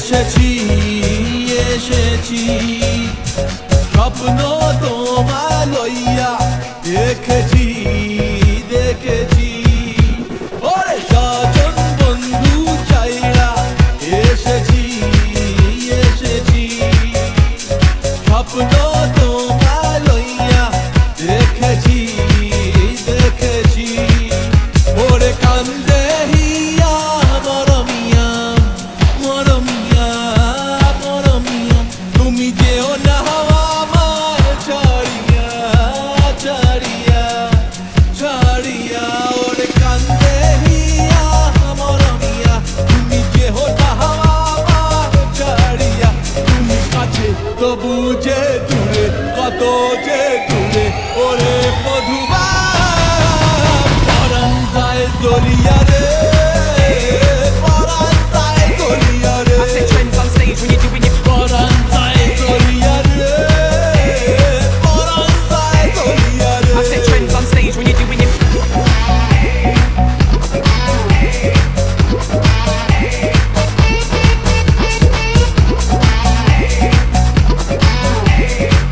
এসেছি এসেছি স্বপ্ন তোমায় লইয়া দেখেছি দেখেছি ওরে সজন বন্ধু চাইরা এসেছি এসেছি স্বপ্ন তোমায় লইয়া দেখেছি দেখেছি ওরে কান্দে হিয়া মরমিয়া মরমিয়া মরমিয়া তুমি যেও না আমায় ছাড়িয়া ছাড়িয়া ছাড়িয়া ওরে কান্দে হিয়া মরমিয়া তুমি যেও না আমায় ছাড়িয়া তুমি কাছে তবু যে দূরে কত যে দূরে ওরে মধুবা পরাণ যায় দরিয়া রে